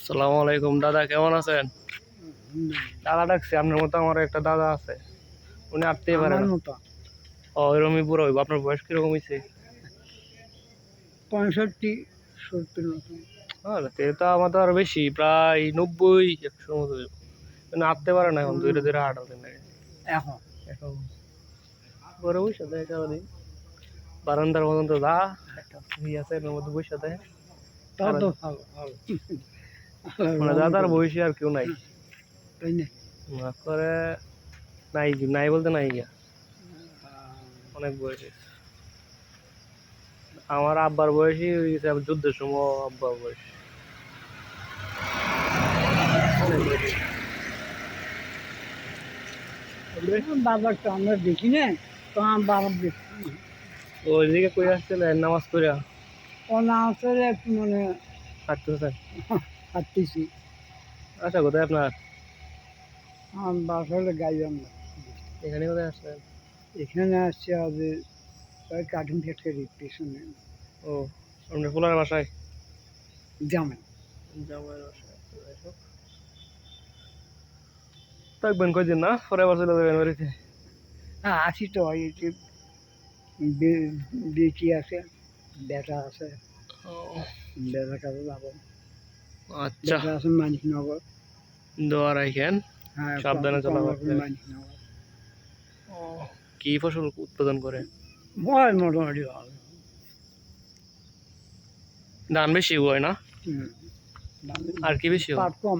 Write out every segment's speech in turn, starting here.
আসসালামু আলাইকুম দাদা, কেমন আছেন? দাদা ডাকছে আপনার মতো আমার একটা দাদা আছে, উনি আটতেই পারে না। ওইরকমই বুড়ো হইব। আপনার বয়স কিরকম হয়েছে? 65-70 মতো। তো আমার তো আরো বেশি, প্রায় 90-100 মতো হইব। উনি আটতে পারে না, এখন ধীরে ধীরে হাঁটাতে লাগে। এখন এখন ঘরে বসে দেয় সারাদিন, বারান্দার মতন তো দা একটা আছে, এর মধ্যে বসে দেয়। তা তো ভালো ভালো। মানে দাদার বয়সী আর কেউ নাই। তাই না? মাফ করে, নাই নাই বলতে নাই গিয়া, অনেক বয়সী। আমার আব্বার বয়সী হয়ে গেছে, যুদ্ধের সময় আব্বার বয়স। বাবার তো আমরা দেখি না, তো আমার বাবার দেখি ওইদিকে কই আসছিলেন নামাজ পড়া? ও না আসলে একটু মানে হাঁটতেছেন? হাঁটতেছি। আচ্ছা, কোথায় আপনার? আমার বাসা হলে গাইবান্ধা। এখানে কোথায় আসলেন? এখানে আসছে আমাদের ওই কার্টুন ফ্যাক্টরির পেছনে ও, আপনার ফুলার বাসায়? জামে। জামাইয়ের বাসায়। থাকবেন কয়দিন, না পরে আবার চলে যাবেন বাড়িতে? হ্যাঁ আসি তো, এই যে বেটি আছে, বেটা আছে, ও, বেটার কাছে যাবো। আচ্ছা, বেটা আছে মানিকনগর। দোয়া রাখেন, হ্যাঁ সাবধানে চলাফেরা করেন। মানিকনগর ও, কি ফসল উৎপাদন করে? হয় মোটামুটি ভালো। ধান বেশি হয় না? আর কি বেশি হয়? পাট কম।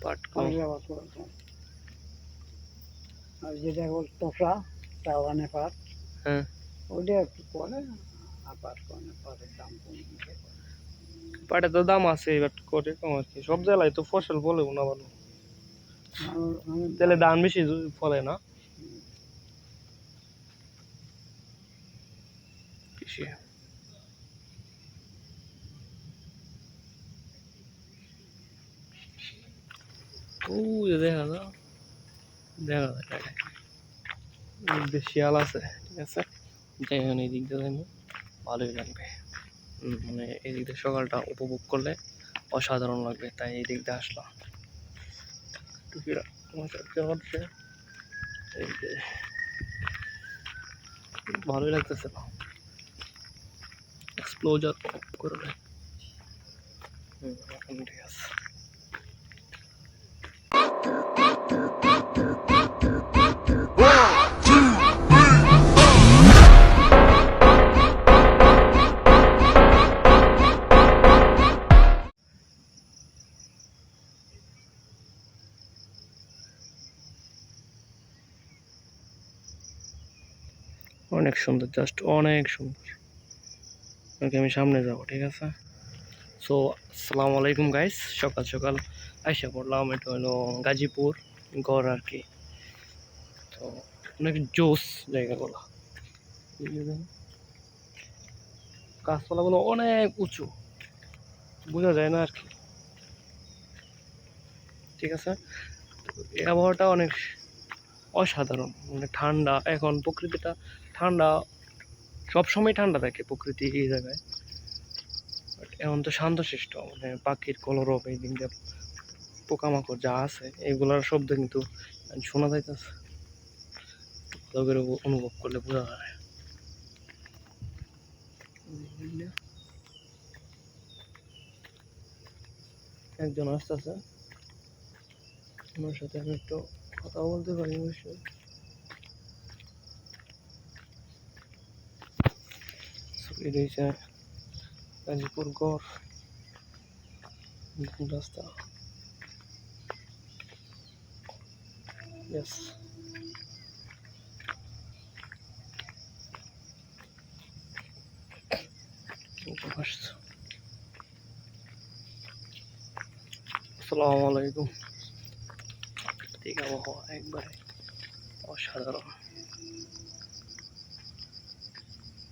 পাট কম। আর যেটা হল তোষা চাওয়ানে পাট, হ্যাঁ, ওটা একটু পরে। আর পাট কমে, পাটের দাম কমে। পাটের তো দাম আছে, এবার করে কম আর কি। সব জেলায় তো ফসল ফলে না ভালো, তাহলে ধান বেশি ফলে না কৃষি। ও, দেখা যায়, দেখা যায় শিয়াল আছে, ঠিক আছে। যাই হোক, এই দিক দিয়ে যাই, ভালোই লাগবে। মানে এই দিক দিয়ে সকালটা উপভোগ করলে অসাধারণ লাগবে, তাই এই দিক দিয়ে আসলাম। টুকিরা তোমার সাথে হচ্ছে, এই যে ভালোই লাগতেছে না, এক্সপ্লোজার অফ করলে। এখন ঠিক আছে। অনেক সুন্দর, জাস্ট অনেক সুন্দর। ওকে, আমি সামনে যাবো, ঠিক আছে। সো আসসালামু আলাইকুম গাইস, সকাল সকাল আইসা পড়লাম। এটা হলো গাজীপুর গড় আর কি। তো অনেক জোস জায়গাগুলো, গাছপালাগুলো অনেক উঁচু, বোঝা যায় না আর কি, ঠিক আছে। এই আবহাওয়াটা অনেক অসাধারণ, মানে ঠান্ডা। এখন প্রকৃতিটা ঠান্ডা, সবসময় ঠান্ডা থাকে প্রকৃতি এই জায়গায়। এখন তো শান্তশিষ্ট, মানে পাখির কলরব, এই দিন দিয়ে পোকামাকড় যা আছে এগুলোর শব্দ কিন্তু শোনা যাইতেছে। লোকের অনুভব করলে বোঝা যায়। একজন আসতেছে, ওনার সাথে আমি একটু কথা বলতে পারি অবশ্যই। এটা হচ্ছে গাজীপুর গড় রাস্তা। ইয়েস, আসসালামু আলাইকুম। ঠিক আবহাওয়া একবারে অসাধারণ,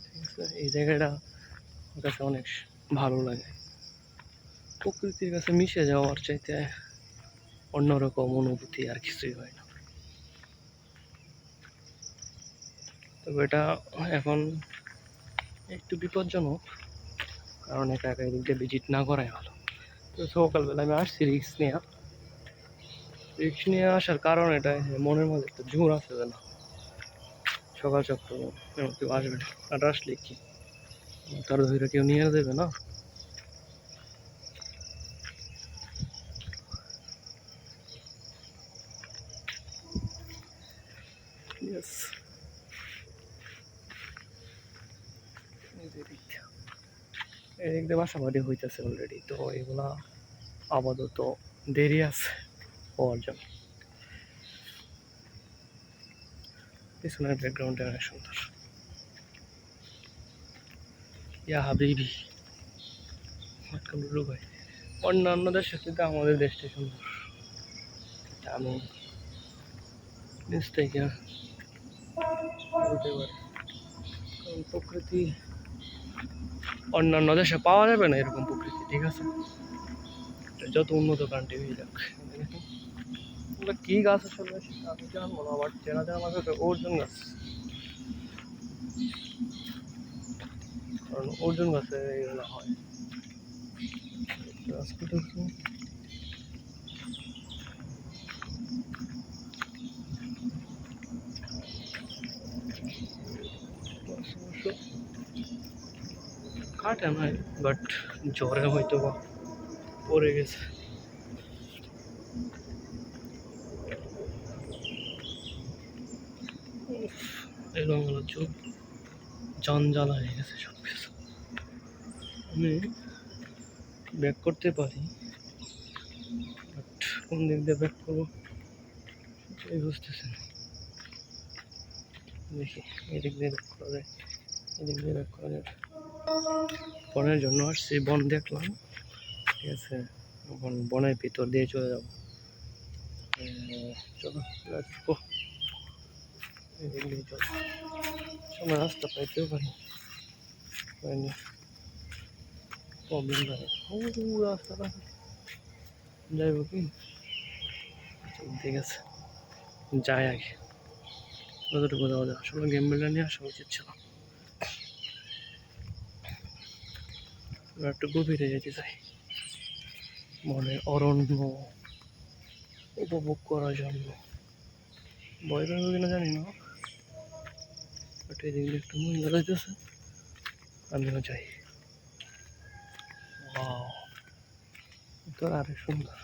ঠিক আছে। এই জায়গাটা আমার কাছে অনেক ভালো লাগে। প্রকৃতির কাছে মিশে যাওয়ার চাইতে অন্যরকম অনুভূতি আর কিছুই হয় না। তবে এটা এখন একটু বিপজ্জনক, কারণ একা একা এদিক দিয়ে ভিজিট না করাই ভালো। তো সকালবেলা আমি আসছি রিক্স নিয়ে আসার কারণ এটাই যে মনের মধ্যে একটা জোর আসে যে না সকাল সকাল এমন কেউ আসবে না, আর আসলে কি তার ধরে কেউ নিয়ে দেবে না। Yes. এদিক দিয়ে বাসাবাড়ি হইতেছে অলরেডি, তো এগুলা আপাতত দেরি আছে হওয়ার জন্য। পিছনের ব্যাকগ্রাউন্ডটা অনেক সুন্দর। ইয়া হাবিবি লুলু ভাই, অন্যান্য দেশের কিন্তু আমাদের দেশটা সুন্দর, এটা আমি নিজ থেকে বলতে পারি। কারণ প্রকৃতি অন্যান্য দেশে পাওয়া যাবে না এরকম প্রকৃতি, ঠিক আছে? এটা যত উন্নত কান্ট্রি হয়ে যাক, এগুলো কি গাছ আসলে সেটা আমি জানবো না, আবার চেনা জানা মাঝে অর্জুন গাছ, কারণ অর্জুন গাছে এগুলো হয়। কাটে নাই, বাট জ্বরে হয়তো বা পড়ে গেছে। এলোমেলো চোখ, জঞ্জাল হয়ে গেছে সব কিছু। আমি ব্যাক করতে পারি, বাট কোন দিক দিয়ে ব্যাক করবো সেটাই বুঝতেছি না। দেখি এদিক দিয়ে ব্যাক করা যায়, এদিক দিয়ে ব্যাক করা যায়। বনের জন্য আসছি, বন দেখলাম, ঠিক আছে, এখন বনের ভিতর দিয়ে চলে যাবো। চলো let's go। এদিক দিয়ে চলো, সামনে রাস্তা পাইতেও পারি, পাইনি, প্রবলেম থাকে। রাস্তাটা যাইব কি, ঠিক আছে যাই আগে, কতটুকু যাওয়া যায়। আসলে গেম বেলটা নিয়ে আসা উচিত ছিল। একটু গভীরে যেতে চাই, মনে অরণ্য উপভোগ করার জন্য। ভয় পাবো কিনা জানি না, বাট এই দিকে একটু মহিলা যাইতেছে, আমিও যাই। ওয়াও, তো আরো সুন্দর।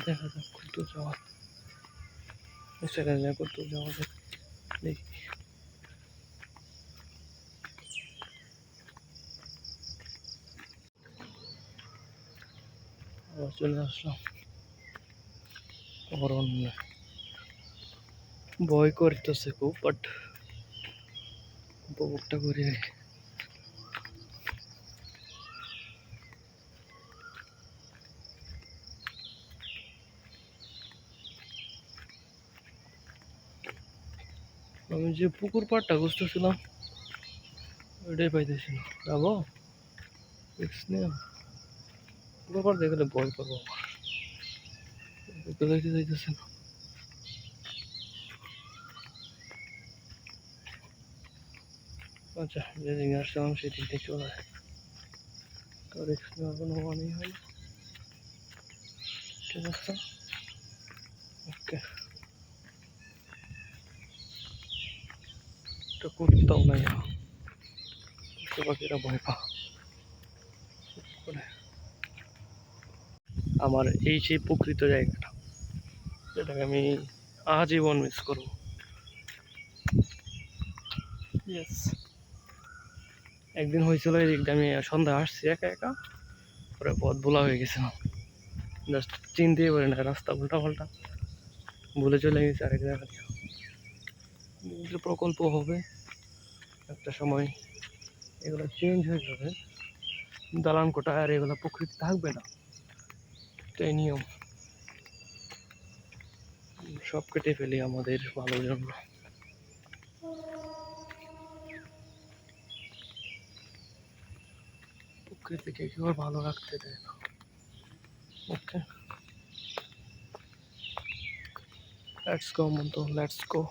দেখা যাক কত যাওয়া, সেখানে কত যাওয়া যাক, দেখি। আবার চলে আসলাম অরণ্য, ভয় করতেছে খুব, বাট উপভোগটা করি আর কি। আমি যে পুকুর পাড়টা খুঁজতেছিলাম ওইটাই পাইতেছি না, যাবো রিস্ক নিয়ে। পুকুর পাড় দেখলে ভয় করবো আমার, দেখতে যাইতেছে না। আচ্ছা, যেদিকে আসছিলাম সেদিক দিয়ে চলে যায়, তো রিস্ক নেওয়ার কোনো মানেই হয় না। ঠিক আছে, ওকে। তো কুত্তাও নাই, কুত্তা পাখিরা ভয় পা করে। আমার এই সেই প্রকৃত জায়গাটা, যেটাকে আমি আজীবন মিস করবো। ইয়েস, একদিন হয়েছিল এদিক দিয়ে আমি সন্ধ্যা আসছি একা একা, পরে পথ ভোলা হয়ে গেছিলাম, জাস্ট চিনতেই পারি না, রাস্তা উল্টা পাল্টা ভুলে চলে গেছি আরেক জায়গা দিয়ে। প্রকল্প হবে একটা সময়, এগুলো চেঞ্জ হয়ে যাবে, দালান কোটা আর এগুলো প্রকৃতি থাকবে না, এটাই নিয়ম। সব কেটে ফেলি আমাদের ভালোর জন্য। প্রকৃতিকে কেউ আর ভালো রাখতে দেয় না। Okay, let's go Montu, let's go.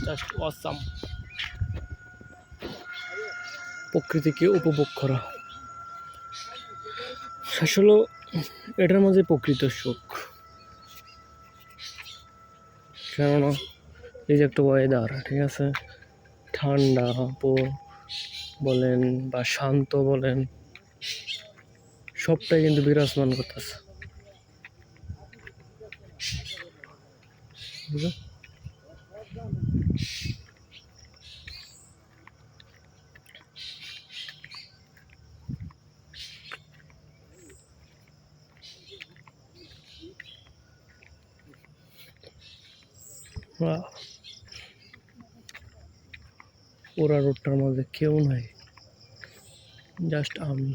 Just awesome. প্রকৃতিকে উপভোগ করা আসলে এটার মাঝে প্রকৃত সুখ। কেননা এই যে একটা ওয়েদার, ঠিক আছে, ঠান্ডা বলেন বা শান্ত বলেন, সবটাই কিন্তু বিরাজমান করতেছে। বুঝলে? পুরা রোডটার মধ্যে কেউ নাই, জাস্ট আমি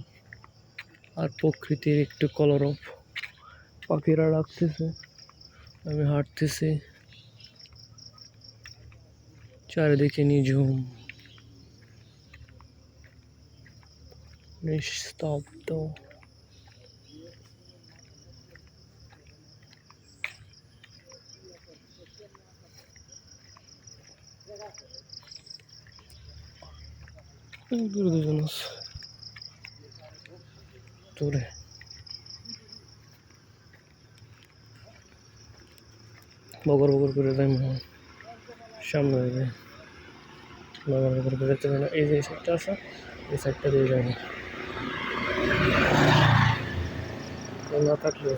আর প্রকৃতির একটু কলরব। পাখিরা ডাকতেছে, আমি হাঁটতেছি, চারিদিকে নিঝুম নিস্তব্ধ। দুজন আছে দূরে। বগর বগর করে দেয় মনে হয়, সামনে হয়ে যায়। বগর বগর করে যেতে না, এই যে সাইডটা আছে, এই সাইডটা দিয়ে যায় না, না থাকলে